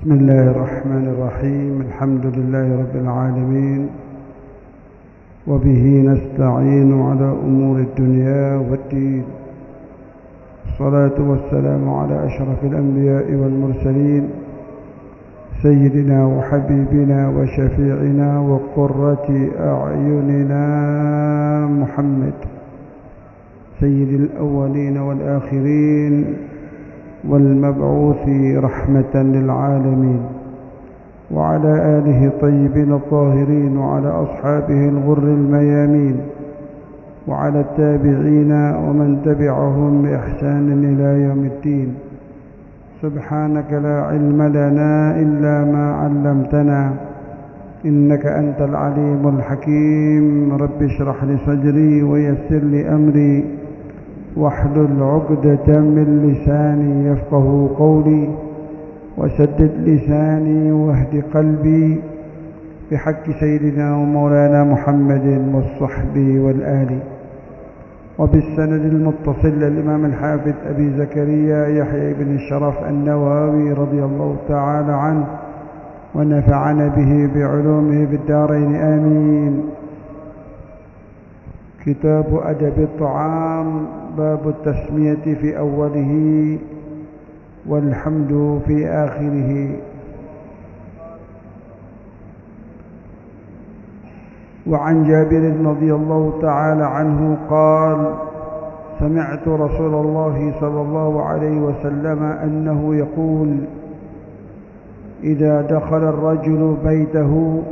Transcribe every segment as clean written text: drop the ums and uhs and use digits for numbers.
بسم الله الرحمن الرحيم. الحمد لله رب العالمين، وبه نستعين على أمور الدنيا والدين. الصلاة والسلام على أشرف الأنبياء والمرسلين، سيدنا وحبيبنا وشفيعنا وقرة أعيننا محمد، سيد الأولين والآخرين، والمبعوث رحمة للعالمين، وعلى آله الطيبين الطاهرين، وعلى أصحابه الغر الميامين، وعلى التابعين ومن تبعهم بإحسان إلى يوم الدين. سبحانك لا علم لنا إلا ما علمتنا، إنك أنت العليم الحكيم. رب اشرح لي صدري ويسر لي أمري، واحلل عقدة من لساني يفقه قولي، وسدد لساني واهد قلبي، بحق سيدنا ومولانا محمد والصحب والآل. وبالسند المتصل للإمام الحافظ أبي زكريا يحيى بن الشرف النووي رضي الله تعالى عنه، ونفعنا به بعلومه في الدارين آمين. كتاب أدب الطعام، باب التسمية في أوله والحمد في آخره. وعن جابر رضي الله تعالى عنه قال: سمعت رسول الله صلى الله عليه وسلم أنه يقول: إذا دخل الرجل بيته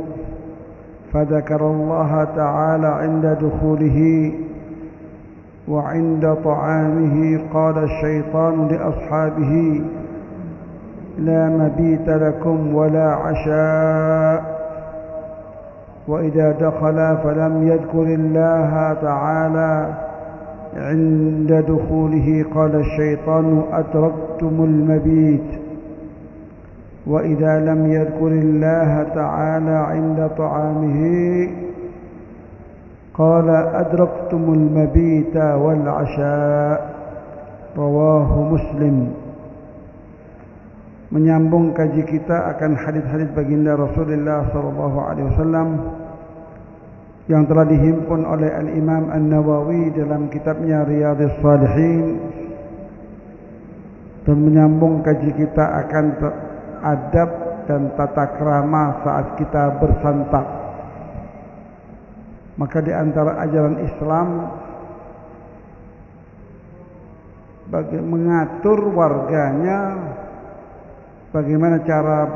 فذكر الله تعالى عند دخوله وعند طعامه، قال الشيطان لأصحابه: لا مبيت لكم ولا عشاء. وإذا دخل فلم يذكر الله تعالى عند دخوله، قال الشيطان: أدركتم المبيت. وإذا لم يذكر الله تعالى عند طعامه، قال: أدركتم المبيت والعشاء. رواه Muslim. Menyambung kaji kita akan hadis-hadis baginda Rasulullah SAW yang telah dihimpun oleh Al-Imam An-Nawawi dalam kitabnya Riyadhus Shalihin, dan menyambung kaji kita akan adab dan tata krama saat kita bersantap. Maka di antara ajaran Islam bagi mengatur warganya bagaimana cara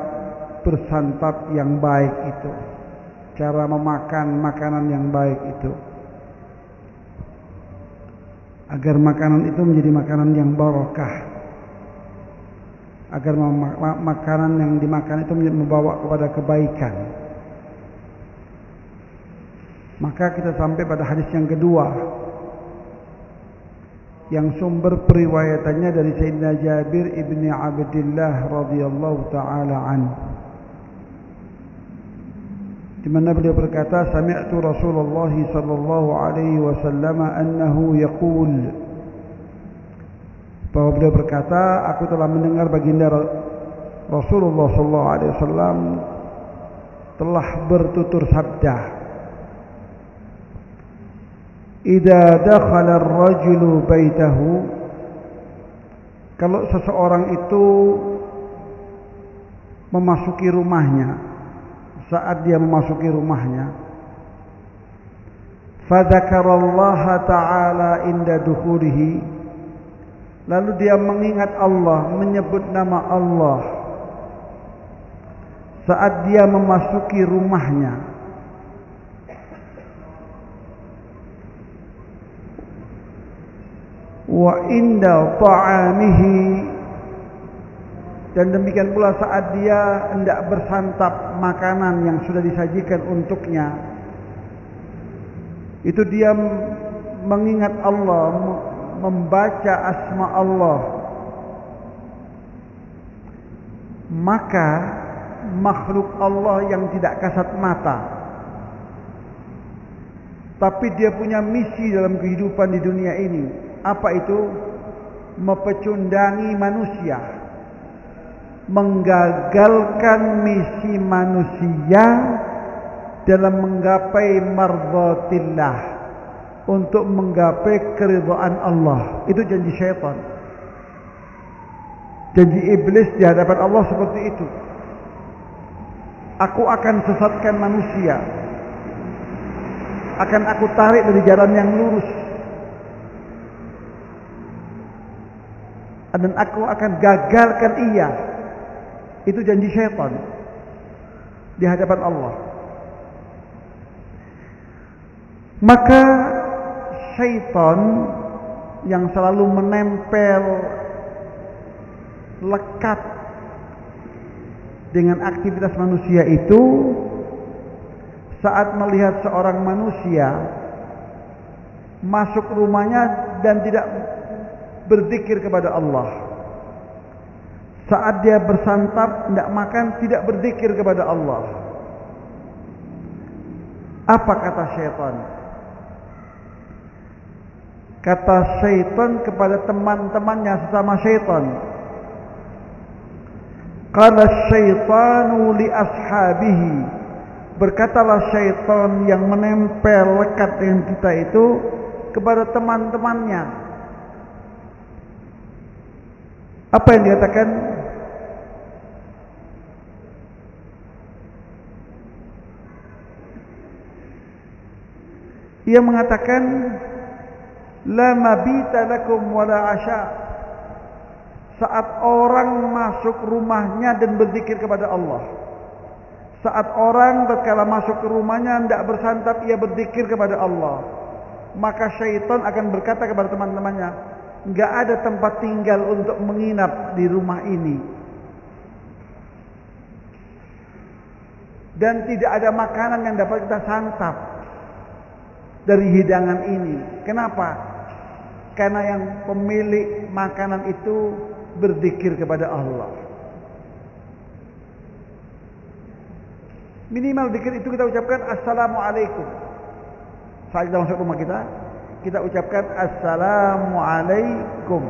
bersantap yang baik itu, cara memakan makanan yang baik itu, agar makanan itu menjadi makanan yang barokah, agar makanan yang dimakan itu membawa kepada kebaikan. Maka kita sampai pada hadis yang kedua, yang sumber periwayatannya dari Sayyidina Jabir ibni Abdillah radhiyallahu ta'ala anhu, di mana beliau berkata: sami'tu Rasulullah sallallahu alaihi wasallam annahu yaqul, bahwa beliau berkata, aku telah mendengar baginda Rasulullah sallallahu alaihi wasallam telah bertutur sabda: idza dakhala ar-rajulu baitahu, kalau seseorang itu memasuki rumahnya, saat dia memasuki rumahnya, fa dzakarallaha ta'ala inda dukhulihi, lalu dia mengingat Allah, menyebut nama Allah saat dia memasuki rumahnya, wa inda ta'amihi, dan demikian pula saat dia hendak bersantap makanan yang sudah disajikan untuknya, itu dia mengingat Allah, membaca asma Allah, maka makhluk Allah yang tidak kasat mata, tapi dia punya misi dalam kehidupan di dunia ini. Apa itu? Mempecundangi manusia, menggagalkan misi manusia dalam menggapai mardhatillah, untuk menggapai keridhaan Allah. Itu janji syaitan, janji iblis di hadapan Allah seperti itu. Aku akan sesatkan manusia, akan aku tarik dari jalan yang lurus, dan aku akan gagalkan ia. Itu janji syaitan di hadapan Allah. Maka syaitan yang selalu menempel lekat dengan aktivitas manusia itu, saat melihat seorang manusia masuk rumahnya dan tidak berzikir kepada Allah, saat dia bersantap, tidak makan, tidak berzikir kepada Allah, apa kata syaitan? Kata syaitan kepada teman-temannya sesama syaitan, qala syaitanu li ashabihi, berkatalah syaitan yang menempel lekat dengan kita itu kepada teman-temannya. Apa yang dikatakan? Ia mengatakan, la mabita lakum wala asya. Saat orang masuk rumahnya dan berzikir kepada Allah, saat orang tatkala masuk ke rumahnya tidak bersantap, ia berzikir kepada Allah, maka syaitan akan berkata kepada teman-temannya, enggak ada tempat tinggal untuk menginap di rumah ini, dan tidak ada makanan yang dapat kita santap dari hidangan ini. Kenapa? Karena yang pemilik makanan itu berzikir kepada Allah. Minimal zikir itu kita ucapkan assalamualaikum. Saat kita masuk rumah kita, kita ucapkan assalamualaikum.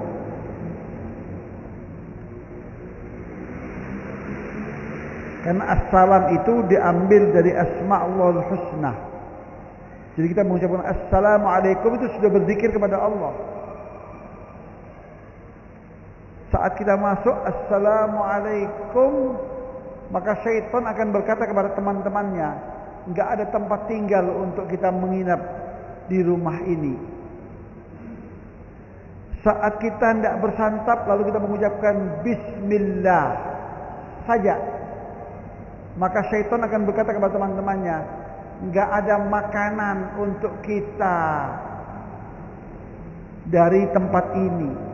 Karena assalam itu diambil dari asma'ul husna. Jadi kita mengucapkan assalamualaikum itu sudah berzikir kepada Allah. Saat kita masuk assalamualaikum, maka syaitan akan berkata kepada teman-temannya, enggak ada tempat tinggal untuk kita menginap di rumah ini. Saat kita tidak bersantap lalu kita mengucapkan bismillah saja, maka syaitan akan berkata kepada teman-temannya, enggak ada makanan untuk kita dari tempat ini.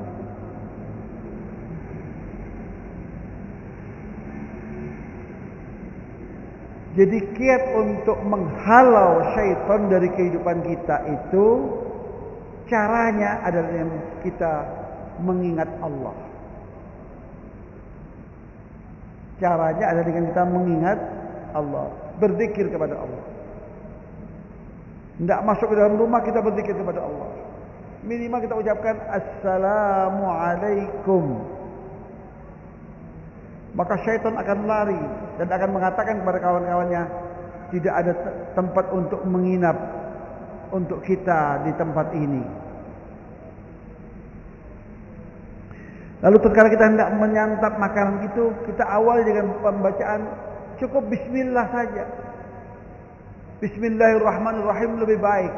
Jadi kiat untuk menghalau syaitan dari kehidupan kita itu, caranya adalah dengan kita mengingat Allah. Caranya adalah dengan kita mengingat Allah, berzikir kepada Allah. Tidak masuk ke dalam rumah kita berzikir kepada Allah. Minimal kita ucapkan assalamualaikum. Maka syaitan akan lari dan akan mengatakan kepada kawan-kawannya, tidak ada tempat untuk menginap untuk kita di tempat ini. Lalu tatkala kita hendak menyantap makanan itu, kita awali dengan pembacaan cukup bismillah saja. Bismillahirrahmanirrahim lebih baik.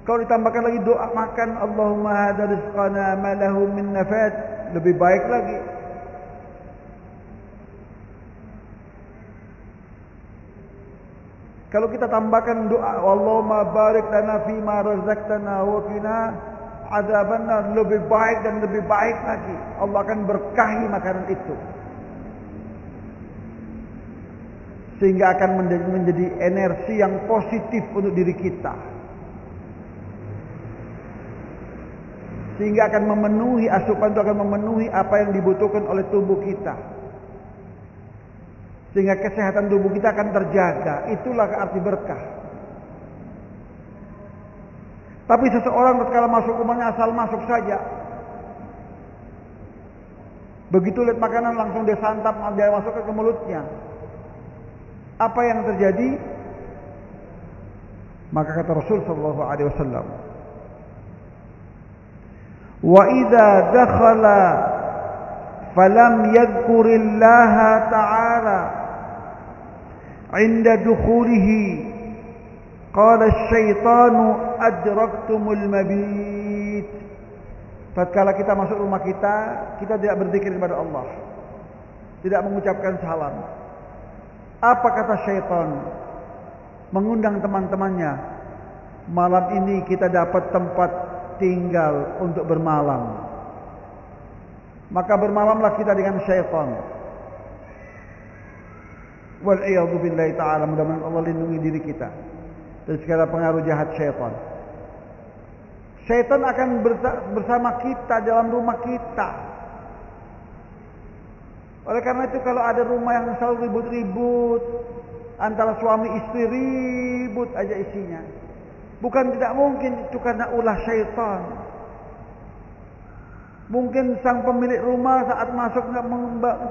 Kalau ditambahkan lagi doa makan, Allahumma hadza rizqana ma lahu min nafad, lebih baik lagi. Kalau kita tambahkan doa Allahumma barik lana fima razaqtana wa qina adzabannar, lebih baik dan lebih baik lagi. Allah akan berkahi makanan itu, sehingga akan menjadi energi yang positif untuk diri kita, sehingga akan memenuhi asupan itu, akan memenuhi apa yang dibutuhkan oleh tubuh kita, sehingga kesehatan tubuh kita akan terjaga. Itulah arti berkah. Tapi seseorang tatkala masuk rumahnya asal masuk saja, Begitu lihat makanan langsung dia santap, dia masukkan ke mulutnya. Apa yang terjadi? Maka kata Rasul sallallahu alaihi wasallam, "Wa idza dakhala falam yadhkurillaha ta'ala 'inda dukhulihi qala asy-syaitanu adraktumul mabit." Tatkala kita masuk rumah kita, kita tidak berzikir kepada Allah, tidak mengucapkan salam. Apa kata syaitan? Mengundang teman-temannya, malam ini kita dapat tempat tinggal untuk bermalam. Maka bermalamlah kita dengan syaitan. Wal'iyadhu billahi ta'ala, mudah-mudahan Allah lindungi diri kita dari segala pengaruh jahat syaitan. Syaitan akan bersama kita dalam rumah kita. Oleh karena itu kalau ada rumah yang selalu ribut-ribut, antara suami istri ribut aja isinya, bukan tidak mungkin itu karena ulah syaitan. Mungkin sang pemilik rumah saat masuk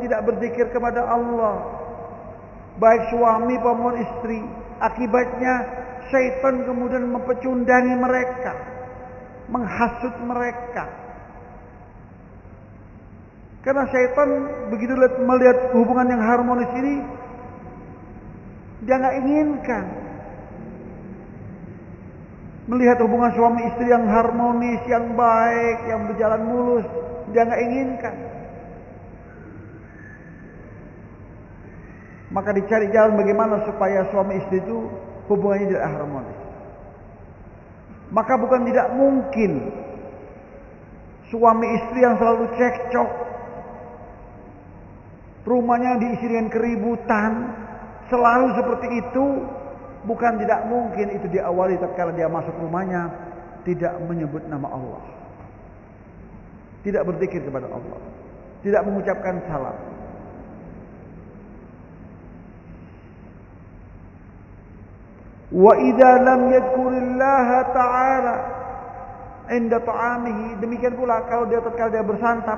tidak berzikir kepada Allah, baik suami maupun istri. Akibatnya syaitan kemudian mempecundangi mereka, menghasut mereka. Karena syaitan begitu melihat hubungan yang harmonis ini, dia nggak inginkan. Melihat hubungan suami istri yang harmonis, yang baik, yang berjalan mulus, dia nggak inginkan. Maka dicari jalan bagaimana supaya suami istri itu hubungannya tidak harmonis. Maka bukan tidak mungkin suami istri yang selalu cekcok, rumahnya diisi dengan keributan, selalu seperti itu, bukan tidak mungkin itu diawali tatkala dia masuk rumahnya tidak menyebut nama Allah, tidak berzikir kepada Allah, tidak mengucapkan salam. Wa idza lam yadhkurillaha ta'ala 'inda ta'amihi, demikian pula kalau dia tatkala dia bersantap,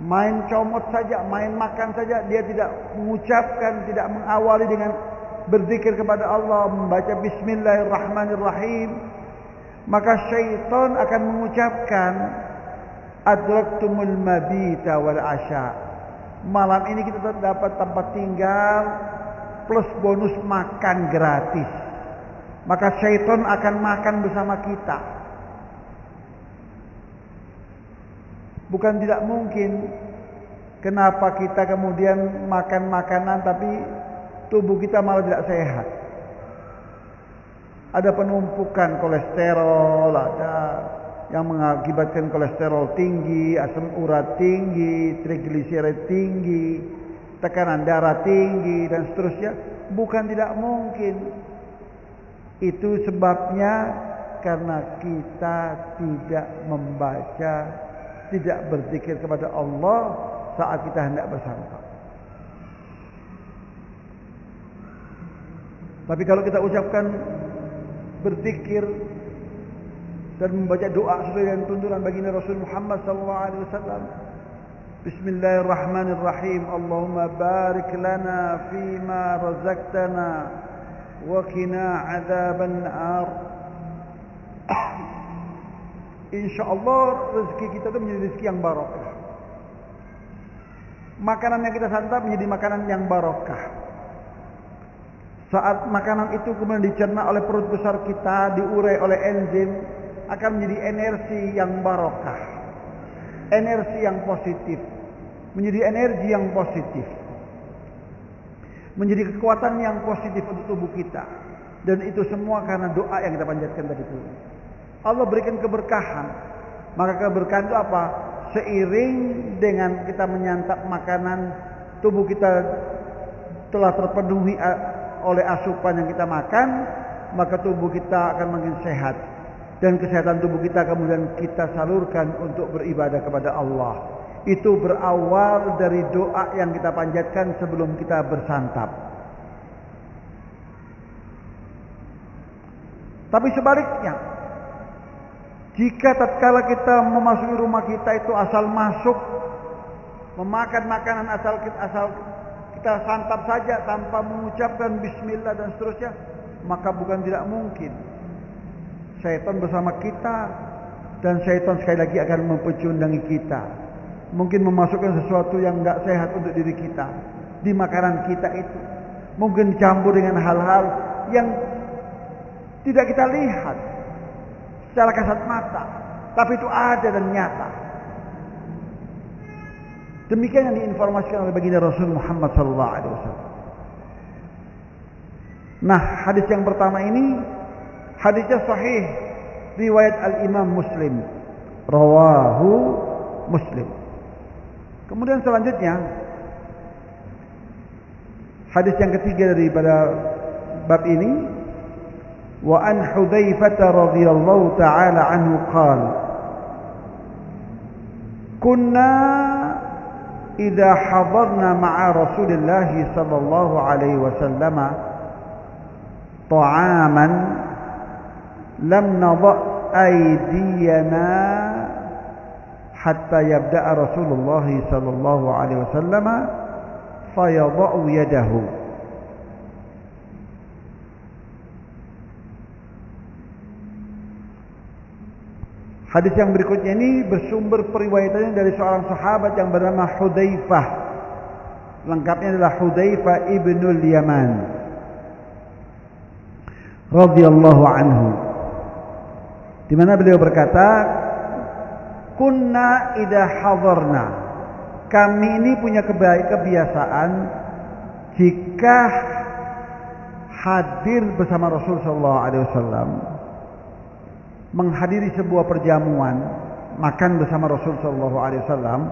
main comot saja, main makan saja, dia tidak mengucapkan, tidak mengawali dengan berzikir kepada Allah, membaca bismillahirrahmanirrahim, maka syaitan akan mengucapkan adraktumul mabita wal asya, malam ini kita dapat tempat tinggal plus bonus makan gratis. Maka syaitan akan makan bersama kita. Bukan tidak mungkin kenapa kita kemudian makan makanan tapi tubuh kita malah tidak sehat. Ada penumpukan kolesterol, ada yang mengakibatkan kolesterol tinggi, asam urat tinggi, trigliserid tinggi, tekanan darah tinggi dan seterusnya. Bukan tidak mungkin. Itu sebabnya karena kita tidak membaca, tidak berzikir kepada Allah saat kita hendak bersantap. Tapi kalau kita ucapkan berzikir dan membaca doa sesuai dengan tuntunan baginda Rasul Muhammad SAW, Bismillahirrahmanirrahim, Allahumma barik lana fima razaqtana wa qina adzaban nar. Insyaallah rezeki kita itu menjadi rezeki yang barokah. Makanan yang kita santap menjadi makanan yang barokah. Saat makanan itu kemudian dicerna oleh perut besar kita, diurai oleh enzim, akan menjadi energi yang barokah, energi yang positif, menjadi energi yang positif, menjadi kekuatan yang positif untuk tubuh kita. Dan itu semua karena doa yang kita panjatkan tadi itu. Allah berikan keberkahan. Maka keberkahan itu apa? Seiring dengan kita menyantap makanan, tubuh kita telah terpenuhi oleh asupan yang kita makan, maka tubuh kita akan makin sehat. Dan kesehatan tubuh kita kemudian kita salurkan untuk beribadah kepada Allah. Itu berawal dari doa yang kita panjatkan sebelum kita bersantap. Tapi sebaliknya, jika tatkala kita memasuki rumah kita itu asal masuk, memakan makanan asal kita santap saja tanpa mengucapkan bismillah dan seterusnya, maka bukan tidak mungkin syaitan bersama kita, dan syaitan sekali lagi akan mempecundangi kita, mungkin memasukkan sesuatu yang enggak sehat untuk diri kita di makanan kita itu, mungkin dicampur dengan hal-hal yang tidak kita lihat secara kasat mata, tapi itu ada dan nyata. Demikian yang diinformasikan oleh baginda Rasul Muhammad SAW. Nah, hadis yang pertama ini hadisnya sahih, riwayat Al-Imam Muslim, rawahu Muslim. Kemudian selanjutnya hadis yang ketiga daripada bab ini, wa an Hudzaifah radhiyallahu taala anhu qala kunna idza hadarna ma'a Rasulillah sallallahu alaihi wasallam ta'aman lam nadha aydiyana hatta yabda'a Rasulullah sallallahu alaihi wasallam fayadha'u yadahu. Hadis yang berikutnya ini bersumber periwayatannya dari seorang sahabat yang bernama Hudzaifah. Lengkapnya adalah Hudzaifah ibnul Yaman radhiyallahu anhu. Di mana beliau berkata, "Kunna idza hadarna." Kami ini punya kebiasaan jika hadir bersama Rasul sallallahu alaihi wasallam, menghadiri sebuah perjamuan, makan bersama Rasul sallallahu alaihi wasallam,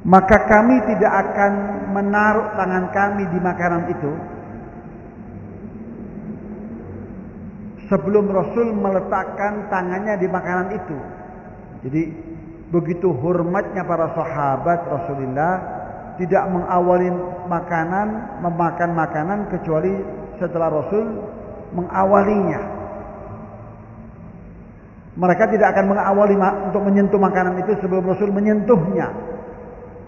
maka kami tidak akan menaruh tangan kami di makanan itu sebelum Rasul meletakkan tangannya di makanan itu. Jadi begitu hormatnya para sahabat Rasulullah tidak mengawali memakan makanan kecuali setelah Rasul mengawalinya. Mereka tidak akan mengawali untuk menyentuh makanan itu sebelum Rasul menyentuhnya.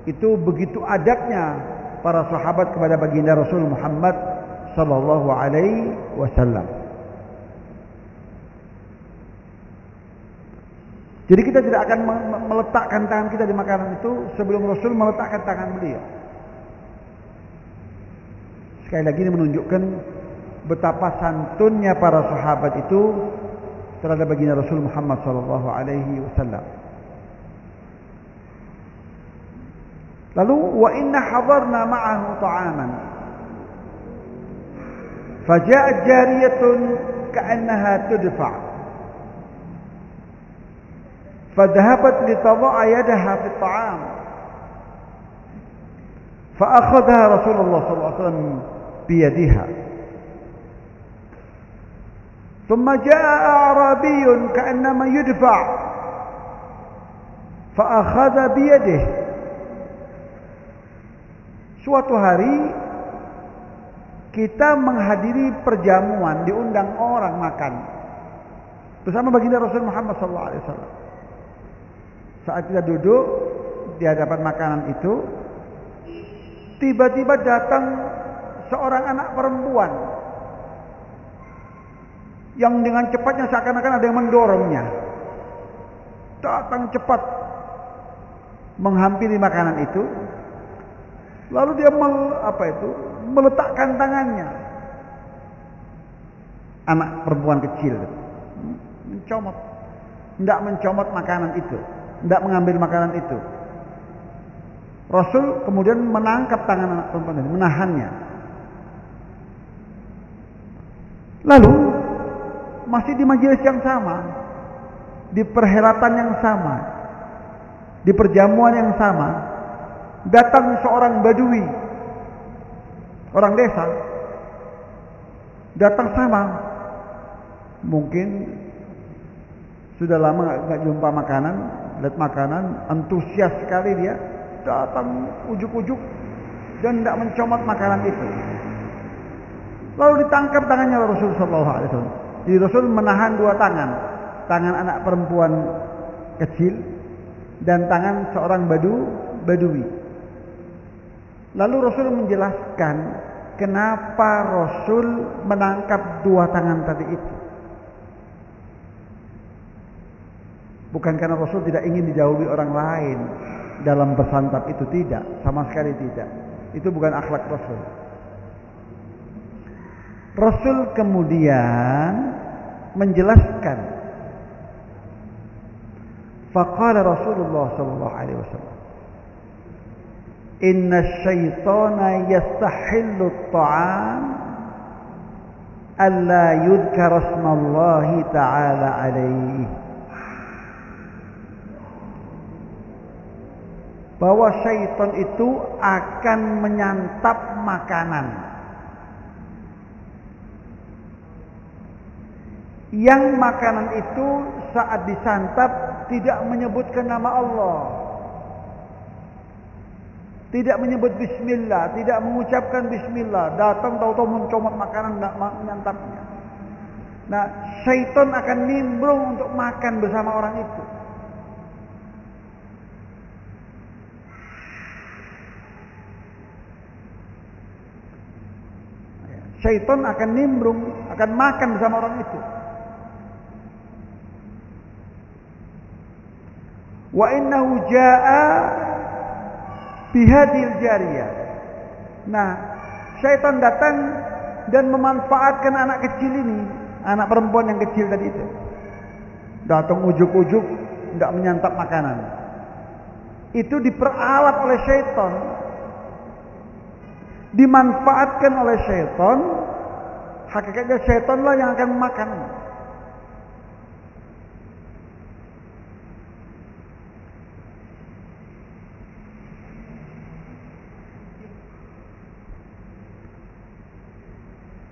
Itu begitu adabnya para sahabat kepada baginda Rasul Muhammad sallallahu alaihi wasallam. Jadi kita tidak akan meletakkan tangan kita di makanan itu sebelum Rasul meletakkan tangan beliau. Sekali lagi ini menunjukkan betapa santunnya para sahabat itu terhadap baginda Rasul Muhammad sallallahu alaihi wasallam. Lalu wa inna hadarna ma'ahu ta'aman faja'at jariyatun ka'annaha tudfa' fadhahabat litadha'a yadaha fi at-ta'am fa'akhadhaha Rasulullah sallallahu alaihi wasallam biyadiha. ثم جاء أعرابي كأنما يدفع فأخذ بيده. Suatu hari kita menghadiri perjamuan, diundang orang makan bersama baginda Rasul Muhammad SAW. Saat kita duduk di hadapan makanan itu, tiba-tiba datang seorang anak perempuan yang dengan cepatnya seakan-akan ada yang mendorongnya. Datang cepat menghampiri makanan itu. Lalu dia meletakkan tangannya. Anak perempuan kecil mencomot. Tidak mencomot makanan itu, tidak mengambil makanan itu. Rasul kemudian menangkap tangan anak perempuan itu, menahannya. Lalu masih di majelis yang sama, di perhelatan yang sama, di perjamuan yang sama, datang seorang badui, orang desa, datang sama, mungkin sudah lama nggak jumpa makanan, lihat makanan, antusias sekali dia, datang ujuk-ujuk dan tidak mencomot makanan itu. Lalu ditangkap tangannya Rasulullah SAW. Jadi Rasul menahan dua tangan, tangan anak perempuan kecil dan tangan seorang Badui. Lalu Rasul menjelaskan kenapa Rasul menangkap dua tangan tadi itu. Bukan karena Rasul tidak ingin dijauhi orang lain dalam bersantap, itu tidak, sama sekali tidak. Itu bukan akhlak Rasul. Rasul kemudian menjelaskan, faqala Rasulullah sallallahu alaihi wasallam, inna syaitana yastahillu at-ta'am alla yudhkara ismallahi ta'ala alaihi. Bahwa syaitan itu akan menyantap makanan yang makanan itu saat disantap tidak menyebutkan nama Allah, tidak menyebut bismillah, tidak mengucapkan bismillah, datang tahu-tahu mencomot makanan dan menyantapnya. Nah, syaitan akan nimbrung untuk makan bersama orang itu. Syaitan akan nimbrung, akan makan bersama orang itu. Wa innahu jaa bihadil jariyah. Nah, syaitan datang dan memanfaatkan anak kecil ini, anak perempuan yang kecil tadi itu. Datang ujuk-ujuk, tidak menyantap makanan. Itu diperalat oleh syaitan, dimanfaatkan oleh syaitan. Hakikatnya syaitanlah yang akan makan.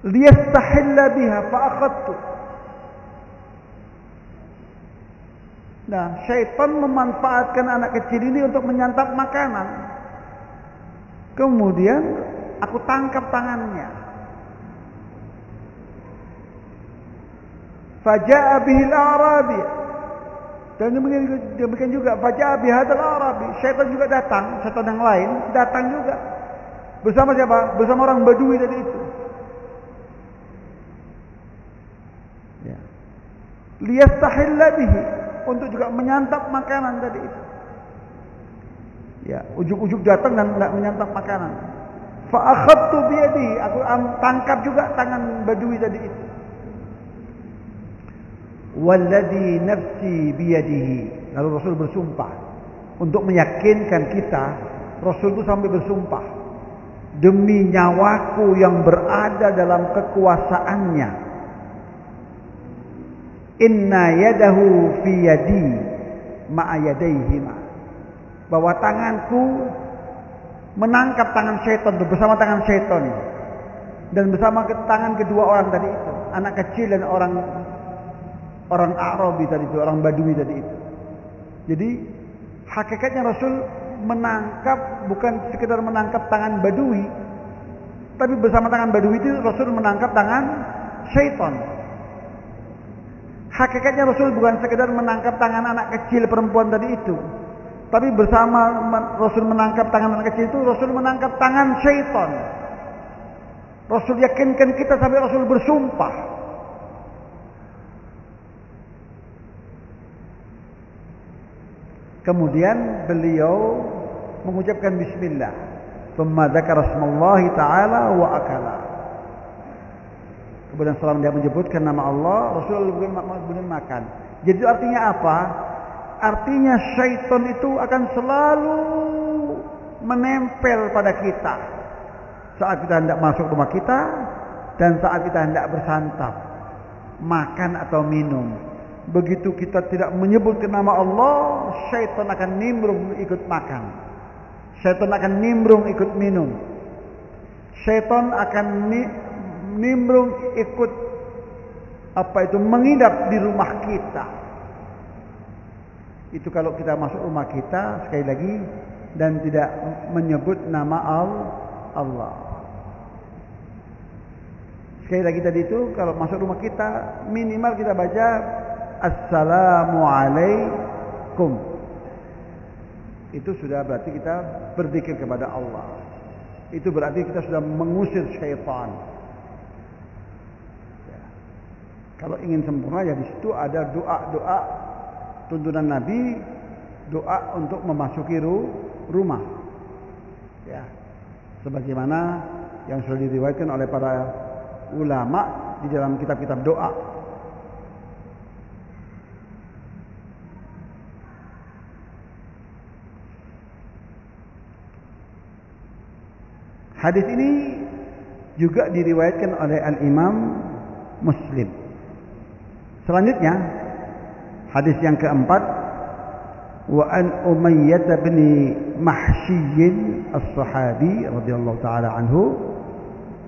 Liyastahilla biha fa'akhadtu. Nah, syaitan memanfaatkan anak kecil ini untuk menyantap makanan. Kemudian aku tangkap tangannya. Faja'a bihil a'rabi. Dan demikian juga faja'a bihadal a'rabi. Syaitan juga datang, syaitan yang lain datang juga. Bersama siapa? Bersama orang Badui tadi itu. Ya. Liyastahilla bihi, untuk juga menyantap makanan tadi itu. Ya, ujuk-ujuk datang dan tidak menyantap makanan. Fa akhadtu biyadihi, aku tangkap juga tangan Badui tadi itu. Walladhi nafsi biyadihi. Lalu Rasul bersumpah untuk meyakinkan kita. Rasul itu sampai bersumpah, demi nyawaku yang berada dalam kekuasaannya, inna yadahu fi yadi ma'a yadaihima, bahwa tanganku menangkap tangan syaitan itu bersama tangan syaitan, dan bersama tangan kedua orang tadi itu, anak kecil dan orang Arabi tadi itu, orang Badui tadi itu. Jadi hakikatnya Rasul menangkap, bukan sekedar menangkap tangan Badui, tapi bersama tangan Badui itu Rasul menangkap tangan syaitan. Hakikatnya Rasul bukan sekedar menangkap tangan anak kecil perempuan tadi itu, tapi bersama Rasul menangkap tangan anak kecil itu, Rasul menangkap tangan syaitan. Rasul yakinkan kita sampai Rasul bersumpah. Kemudian beliau mengucapkan bismillah, thumma dzakara ismallahi ta'ala wa akala. Kemudian setelah dia menyebutkan nama Allah, Rasul kemudian makan. Jadi itu artinya apa? Artinya syaitan itu akan selalu menempel pada kita saat kita hendak masuk rumah kita dan saat kita hendak bersantap, makan atau minum. Begitu kita tidak menyebutkan nama Allah, syaitan akan nimbrung ikut makan. Syaitan akan nimbrung ikut minum. Syaitan akan nimbrung ikut menginap di rumah kita. Itu kalau kita masuk rumah kita sekali lagi dan tidak menyebut nama Allah. Sekali lagi tadi itu, kalau masuk rumah kita minimal kita baca Assalamualaikum. itu sudah berarti kita berzikir kepada Allah. Itu berarti kita sudah mengusir syaitan. Ya. Kalau ingin sempurna ya di situ ada doa-doa tuntunan Nabi, doa untuk memasuki rumah. Ya. Sebagaimana yang sudah diriwayatkan oleh para ulama di dalam kitab-kitab doa. Hadis ini juga diriwayatkan oleh Al-Imam Muslim. Selanjutnya, hadis yang keempat, wa an Umayyah bin Mahsy as-Sahabi radhiyallahu taala anhu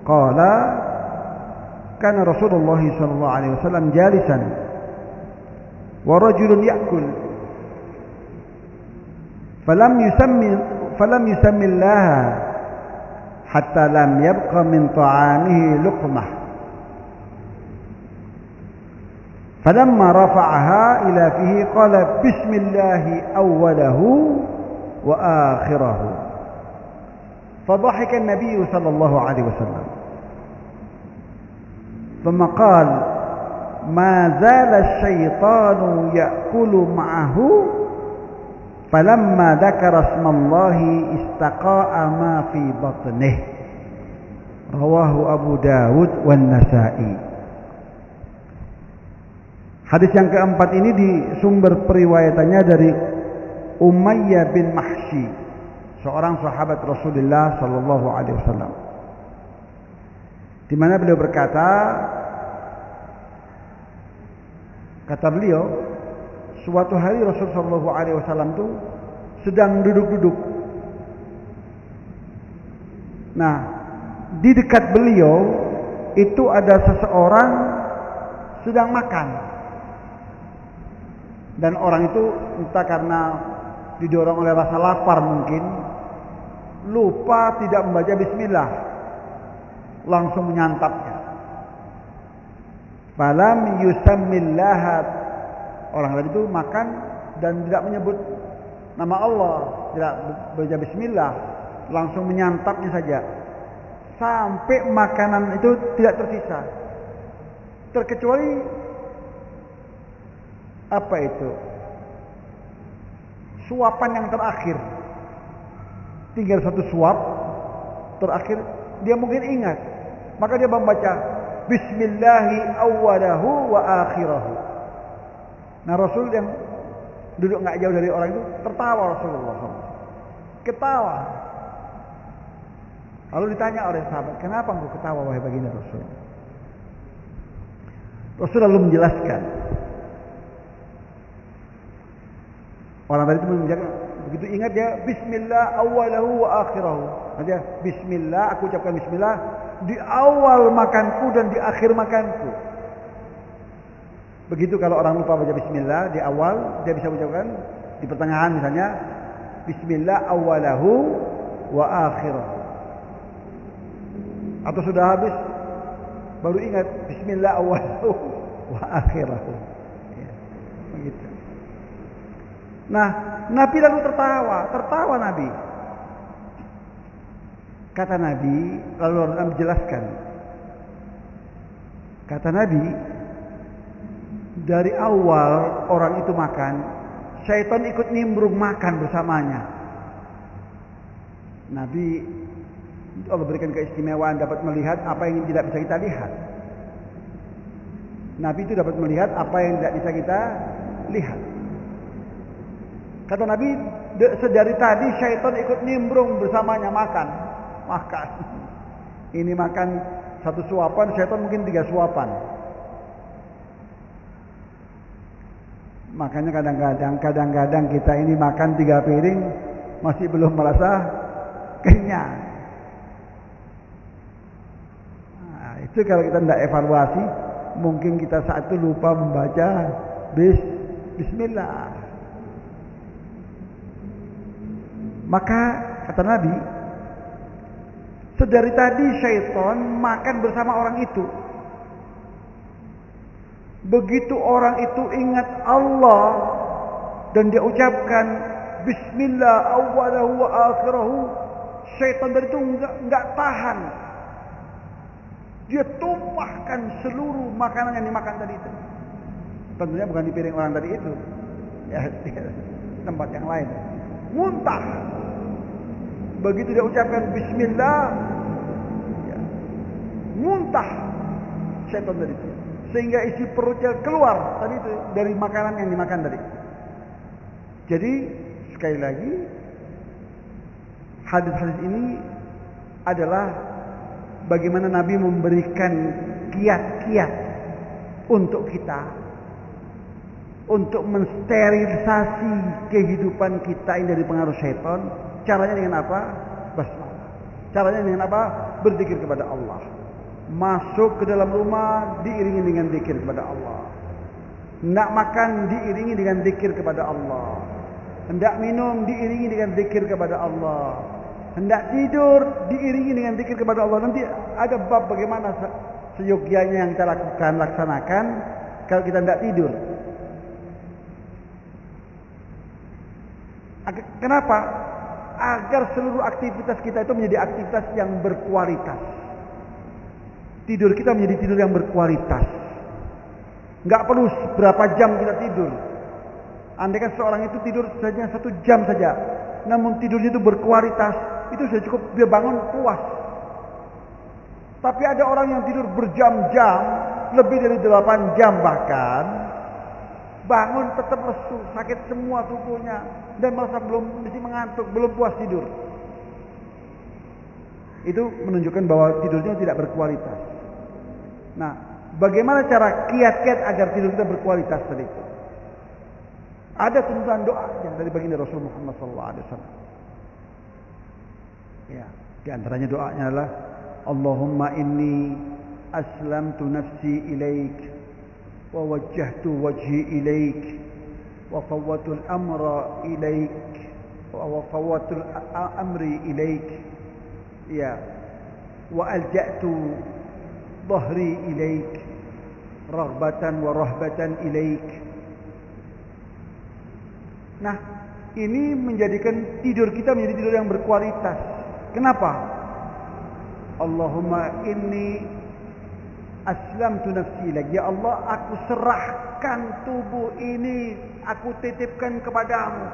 qala kana Rasulullah sallallahu alaihi wasallam jalisan wa rajulun ya'kul falam yusammi Allah hatta lam yabqa min ta'amihi luqmah falamma rafa'aha ila fihi qala bismillahi awwalahu wa akhirahu fadhahika an-nabiy sallallahu alaihi wasallam thumma qala ma zala asy-syaitanu ya'kulu ma'ahu falamma dzakara ismallahi istaqa'a ma fi batnihi rawahu Abu Dawud wan Nasa'i. Hadis yang keempat ini di sumber periwayatannya dari Umayyah bin Mahsy, seorang sahabat Rasulullah sallallahu alaihi wasallam. Di mana beliau berkata, kata beliau, suatu hari Rasul sallallahu alaihi wasallam itu sedang duduk-duduk. Nah, di dekat beliau itu ada seseorang sedang makan. Dan orang itu entah karena didorong oleh rasa lapar mungkin lupa tidak membaca bismillah, langsung menyantapnya. Falam yusammillah, orang tadi itu makan dan tidak menyebut nama Allah, tidak baca bismillah, langsung menyantapnya saja sampai makanan itu tidak tersisa, terkecuali apa itu? Suapan yang terakhir. Tinggal satu suap terakhir, dia mungkin ingat. Maka dia membaca bismillahi awwalahu wa akhirahu. Nah, Rasul yang duduk nggak jauh dari orang itu tertawa. Rasulullah SAW ketawa. Lalu ditanya oleh sahabat, kenapa engkau ketawa wahai baginda Rasul? Rasul lalu menjelaskan. Orang tadi itu menjaga, begitu ingat dia bismillah awalahu wa akhirahu. Dia bismillah, aku ucapkan bismillah di awal makanku dan di akhir makanku. Begitu kalau orang lupa baca bismillah di awal, dia bisa ucapkan di pertengahan misalnya bismillah awalahu wa akhirahu. Atau sudah habis baru ingat bismillah awalahu wa akhirahu. Ya, begitu. Nah, Nabi lalu tertawa Nabi. Kata Nabi, lalu Nabi menjelaskan. Kata Nabi, dari awal orang itu makan, syaitan ikut nimbrung makan bersamanya. Nabi, Allah berikan keistimewaan dapat melihat apa yang tidak bisa kita lihat. Nabi itu dapat melihat apa yang tidak bisa kita lihat. Kata Nabi, sedari tadi syaitan ikut nimbrung bersamanya makan. Ini makan satu suapan, syaitan mungkin 3 suapan. Makanya kadang-kadang kita ini makan 3 piring masih belum merasa kenyang. Nah, itu kalau kita tidak evaluasi, mungkin kita saat itu lupa membaca bismillah. Maka kata Nabi, sedari tadi syaitan makan bersama orang itu. Begitu orang itu ingat Allah dan dia ucapkan bismillah awwalahu wa akhirahu, syaitan tadi itu enggak tahan. Dia tumpahkan seluruh makanan yang dimakan tadi itu. Tentunya bukan di piring orang tadi itu. Ya, tempat yang lain. Muntah. Begitu dia ucapkan bismillah, ya, muntah syaitan tadi itu. Sehingga isi perutnya keluar tadi itu dari makanan yang dimakan tadi. Jadi sekali lagi, hadis-hadis ini adalah bagaimana Nabi memberikan kiat-kiat untuk kita, untuk mensterilisasi kehidupan kita ini dari pengaruh syaitan. Caranya dengan apa? Basmalah. Caranya dengan apa? Berzikir kepada Allah. Masuk ke dalam rumah diiringi dengan zikir kepada Allah. Hendak makan diiringi dengan zikir kepada Allah. Hendak minum diiringi dengan zikir kepada Allah. Hendak tidur diiringi dengan zikir kepada Allah. Nanti ada bab bagaimana seyogyanya yang kita laksanakan kalau kita hendak tidur. Kenapa? Agar seluruh aktivitas kita itu menjadi aktivitas yang berkualitas. Tidur kita menjadi tidur yang berkualitas. Enggak perlu berapa jam kita tidur. Andaikan seorang itu tidur saja 1 jam saja, namun tidurnya itu berkualitas, itu sudah cukup, dia bangun puas. Tapi ada orang yang tidur berjam-jam, lebih dari 8 jam bahkan, bangun tetap lesu, sakit semua tubuhnya, dan merasa belum mesti mengantuk, belum puas tidur. Itu menunjukkan bahwa tidurnya tidak berkualitas. Nah, bagaimana cara kiat-kiat agar tidur kita berkualitas tadi itu? Ada tuntunan doa dari baginda Rasul Muhammad SAW. Ya, di antaranya doanya adalah Allahumma inni aslamtu nafsi ilaik wa wajjahtu wajhi ilaik wa fawwatu al-amra ilaik wa fawwatu al-amri ilaik, ya, wa alja'tu dhahri ilaik raghbatan wa rahbatan ilaik. Nah, ini menjadikan tidur kita menjadi tidur yang berkualitas. Kenapa? Allahumma inni aslamtu nafsi ilaik. Ya Allah, aku serahkan tubuh ini, aku titipkan kepadamu.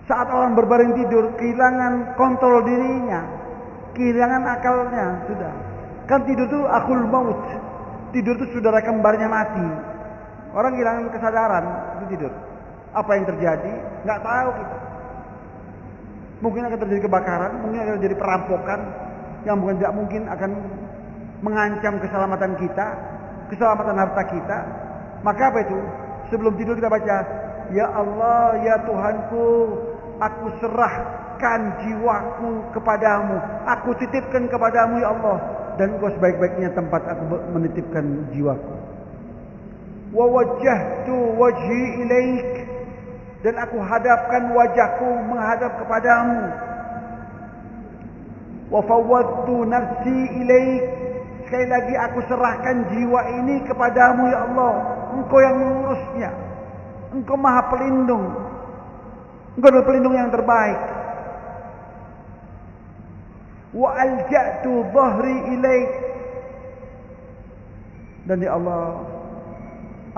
Saat orang berbaring tidur, kehilangan kontrol dirinya, kehilangan akalnya, sudah. Kan tidur itu akhul maut. Tidur itu saudara kembarnya mati. Orang kehilangan kesadaran, itu tidur. Apa yang terjadi? Nggak tahu kita. Mungkin akan terjadi kebakaran, mungkin akan terjadi perampokan, yang bukan tidak mungkin akan mengancam keselamatan kita, keselamatan harta kita. Maka apa itu? Sebelum tidur kita baca, Ya Allah, ya Tuhanku, aku serahkan jiwaku kepadamu, aku titipkan kepadamu ya Allah, dan Engkau sebaik-baiknya tempat aku menitipkan jiwaku. Wa wajjahtu wajhi ilaik, dan aku hadapkan wajahku menghadap kepadamu. Wa fawwadtu nafsi ilaik, sekali lagi aku serahkan jiwa ini kepadamu ya Allah. Engkau yang mengurusnya, Engkau Maha Pelindung, Engkau adalah pelindung yang terbaik. Wa alja'tu dhahri ilaik, dan ya Allah,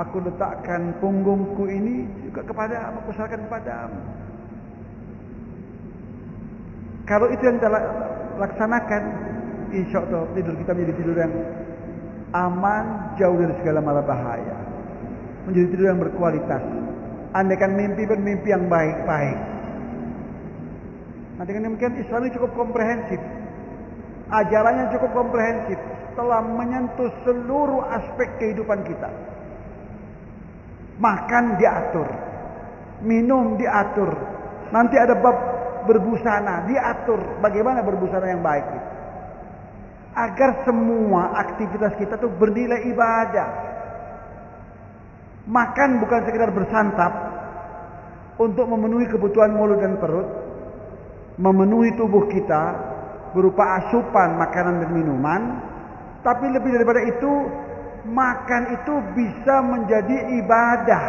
aku letakkan punggungku ini juga kepadamu, aku serahkan kepadamu. Kalau itu yang kita laksanakan, insya Allah tidur kita menjadi tidur yang aman, jauh dari segala mara bahaya, menjadi tidur yang berkualitas. Andaikan mimpi pun mimpi yang baik-baik. Nah, dengan demikian Islam ini cukup komprehensif, ajarannya cukup komprehensif, telah menyentuh seluruh aspek kehidupan kita. Makan diatur, minum diatur, nanti ada bab berbusana diatur, bagaimana berbusana yang baik itu, agar semua aktivitas kita tuh bernilai ibadah. Makan bukan sekedar bersantap untuk memenuhi kebutuhan mulut dan perut, memenuhi tubuh kita berupa asupan makanan dan minuman, tapi lebih daripada itu, makan itu bisa menjadi ibadah.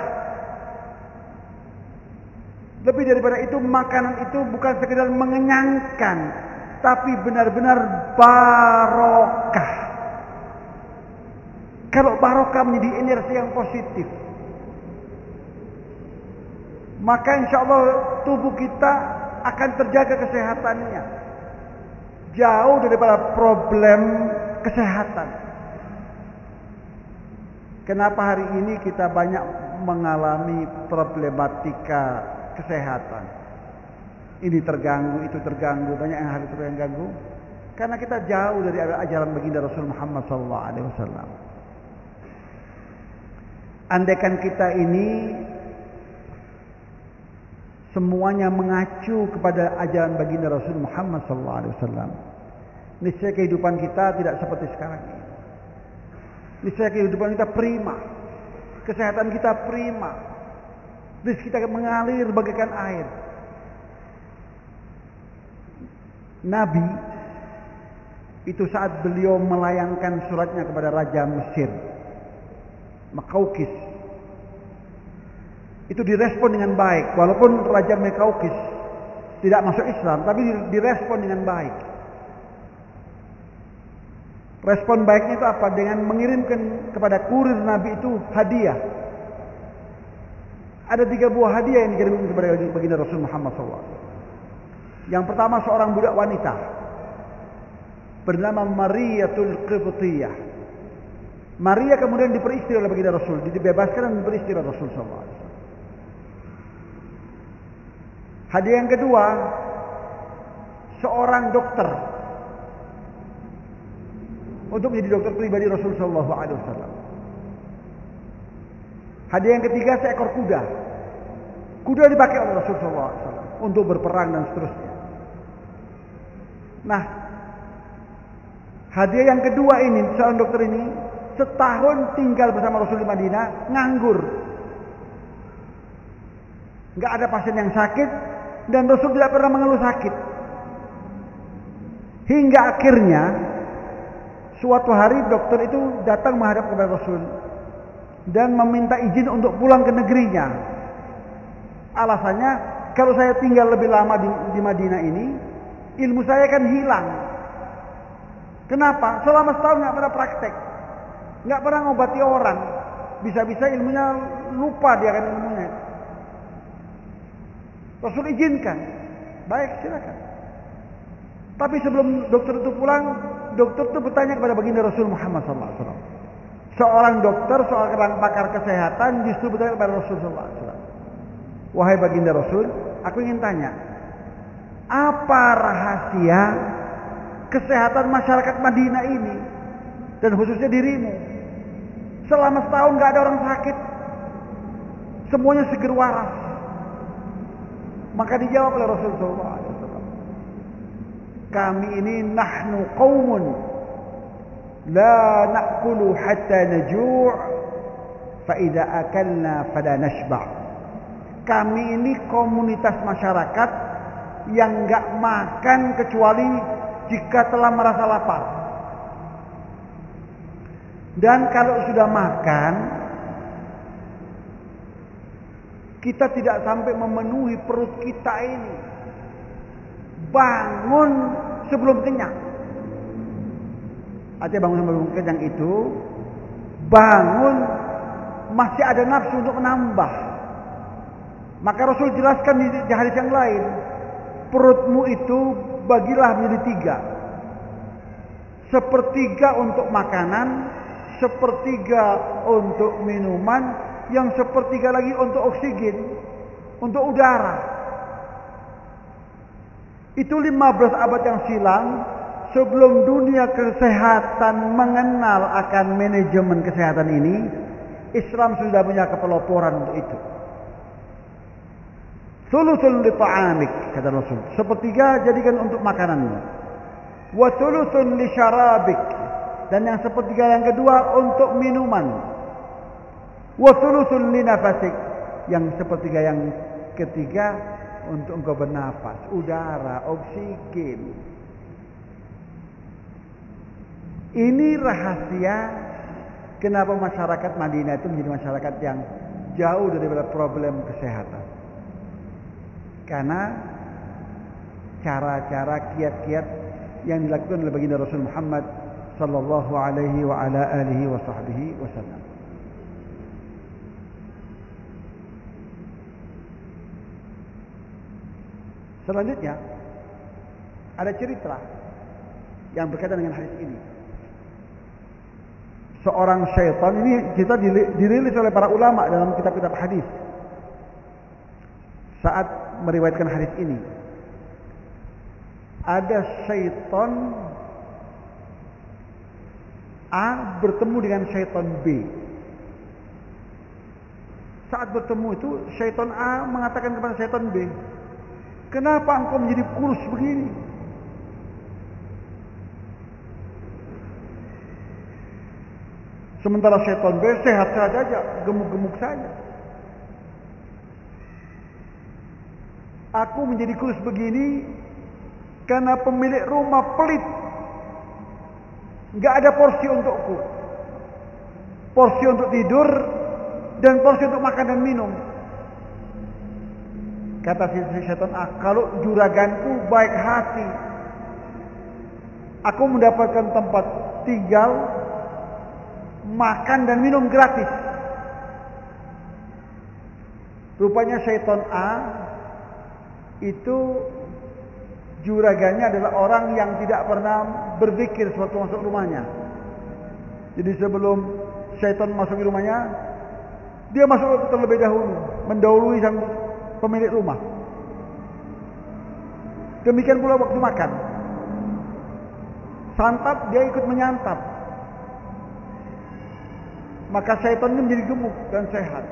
Lebih daripada itu, makanan itu bukan sekedar mengenyangkan, tapi benar-benar barokah. Kalau barokah menjadi energi yang positif, maka insya Allah tubuh kita akan terjaga kesehatannya. Jauh daripada problem kesehatan. Kenapa hari ini kita banyak mengalami problematika kesehatan? Ini terganggu, itu terganggu, banyak yang harus terganggu. Karena kita jauh dari ajaran baginda Rasul Muhammad SAW. Andaikan kita ini semuanya mengacu kepada ajaran baginda Rasul Muhammad SAW, niscaya kehidupan kita tidak seperti sekarang ini. Niscaya kehidupan kita prima, kesehatan kita prima, rezeki kita mengalir bagaikan air. Nabi itu saat beliau melayangkan suratnya kepada Raja Mesir, Makaukis, itu direspon dengan baik. Walaupun Raja Mekaukis tidak masuk Islam, tapi direspon dengan baik. Respon baiknya itu apa? Dengan mengirimkan kepada kurir Nabi itu hadiah. Ada 3 buah hadiah yang dikirimkan kepada baginda Rasul Muhammad SAW. Yang pertama, seorang budak wanita bernama Mariyatul Qibtiyah. Maria kemudian diperistri oleh baginda Rasul, dibebaskan dan diperistri oleh Rasul SAW. Hadiah yang kedua, seorang dokter untuk menjadi dokter pribadi Rasul sallallahu alaihi wasallam. Hadiah yang ketiga, seekor kuda. Kuda dipakai oleh Rasul sallallahu alaihi wasallam untuk berperang dan seterusnya. Nah, hadiah yang kedua ini, seorang dokter ini setahun tinggal bersama Rasul di Madinah, nganggur. Enggak ada pasien yang sakit dan Rasul tidak pernah mengeluh sakit. Hingga akhirnya suatu hari dokter itu datang menghadap kepada Rasul dan meminta izin untuk pulang ke negerinya. Alasannya, kalau saya tinggal lebih lama di Madinah ini, ilmu saya kan hilang. Kenapa? Selama setahun nggak pernah praktek, nggak pernah ngobati orang. Bisa-bisa ilmunya lupa dia kan ilmunya. Rasul izinkan, baik silakan. Tapi sebelum dokter itu pulang, dokter itu bertanya kepada baginda Rasul Muhammad SAW. Seorang dokter, seorang pakar kesehatan justru bertanya kepada Rasul SAW. Wahai baginda Rasul, aku ingin tanya, apa rahasia kesehatan masyarakat Madinah ini dan khususnya dirimu? Selama setahun gak ada orang sakit, semuanya seger waras. Maka dijawab oleh Rasul SAW. Kami ini nahnu qaumun la na'kulu hatta najuu' fa idza akalna fala nashba'. Kami ini komunitas masyarakat yang enggak makan kecuali jika telah merasa lapar. Dan kalau sudah makan, kita tidak sampai memenuhi perut kita ini. Bangun sebelum kenyang. Artinya bangun sebelum kenyang itu, bangun masih ada nafsu untuk menambah. Maka Rasul jelaskan di hadis yang lain, perutmu itu bagilah menjadi 3. Sepertiga untuk makanan, sepertiga untuk minuman, yang sepertiga lagi untuk oksigen, untuk udara. Itu 15 abad yang silam, sebelum dunia kesehatan mengenal akan manajemen kesehatan ini, Islam sudah punya kepeloporan untuk itu. Thuluthun li ta'amik, kata Rasul. Sepertiga jadikan untuk makananmu. Wa thuluthun li syarabik, dan yang sepertiga yang kedua untuk minuman. Wa thuluthun li nafasik, yang sepertiga yang ketiga untuk engkau bernafas, udara, oksigen. Ini rahasia kenapa masyarakat Madinah itu menjadi masyarakat yang jauh daripada problem kesehatan. Karena cara-cara kiat-kiat yang dilakukan oleh baginda Rasul Muhammad sallallahu alaihi wa ala alihi wa sahbihi wasallam. Selanjutnya ada cerita yang berkaitan dengan hadis ini. Seorang syaitan, ini cerita dirilis oleh para ulama dalam kitab-kitab hadis saat meriwayatkan hadis ini. Ada syaitan A bertemu dengan syaitan B. Saat bertemu itu syaitan A mengatakan kepada syaitan B, "Kenapa engkau menjadi kurus begini?" Sementara syaitan B sehat-sehat saja, gemuk-gemuk saja. "Aku menjadi kurus begini karena pemilik rumah pelit. Enggak ada porsi untukku. Porsi untuk tidur dan porsi untuk makan dan minum." Kata si syaitan, "Kalau juraganku baik hati, aku mendapatkan tempat tinggal, makan dan minum gratis." Rupanya syaitan A itu juragannya adalah orang yang tidak pernah berzikir sewaktu masuk rumahnya. Jadi sebelum syaitan masuk ke rumahnya, dia masuk terlebih dahulu, mendahului sang pemilik rumah. Demikian pula waktu makan. Santap, dia ikut menyantap. Maka syaitan ini menjadi gemuk dan sehat.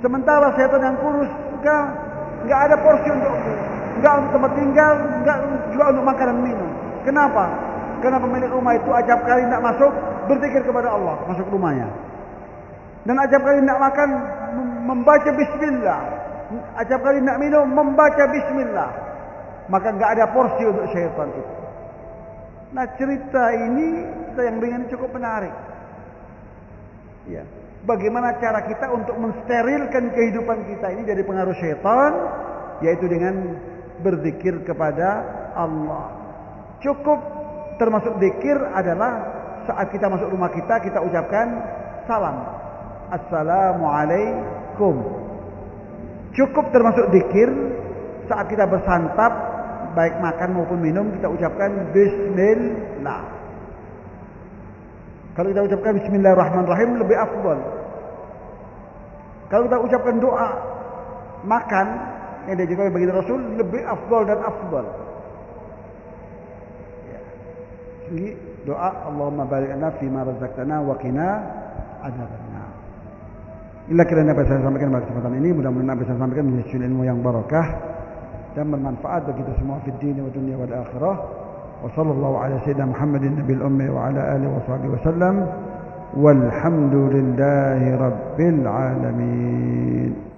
Sementara syaitan yang kurus enggak ada porsi untukku. Enggak untuk tempat tinggal, enggak juga untuk makan dan minum. Kenapa? Karena pemilik rumah itu acap kali tidak masuk, berzikir kepada Allah masuk rumahnya. Dan acap kali tidak makan, membaca bismillah. Acap kali tidak minum, membaca bismillah. Maka enggak ada porsi untuk syaitan itu. Nah, cerita yang ringan cukup menarik. Ya. Bagaimana cara kita untuk mensterilkan kehidupan kita ini dari pengaruh syaitan, yaitu dengan berzikir kepada Allah. Cukup termasuk zikir adalah saat kita masuk rumah kita ucapkan salam. Assalamualaikum. Cukup termasuk zikir saat kita bersantap, baik makan maupun minum, kita ucapkan bismillah. Kalau kita ucapkan bismillahirrahmanirrahim lebih afdal. Kalau kita ucapkan doa makan yang diajarkan oleh baginda Rasul lebih afdal dan afdal. Ya. Ini doa Allahumma barik lana fima razaqtana wa qina adzabannar. Inilah kiranya apa saya sampaikan pada kesempatan ini, mudah-mudahan apa saya sampaikan menjadi ilmu yang barakah dan bermanfaat bagi kita semua fid din wa dunya wal akhirah. Wa sallallahu ala sayyidina Muhammadin nabiyil ummi wa ala alihi wa sahbihi wasallam. Walhamdulillahi rabbil alamin.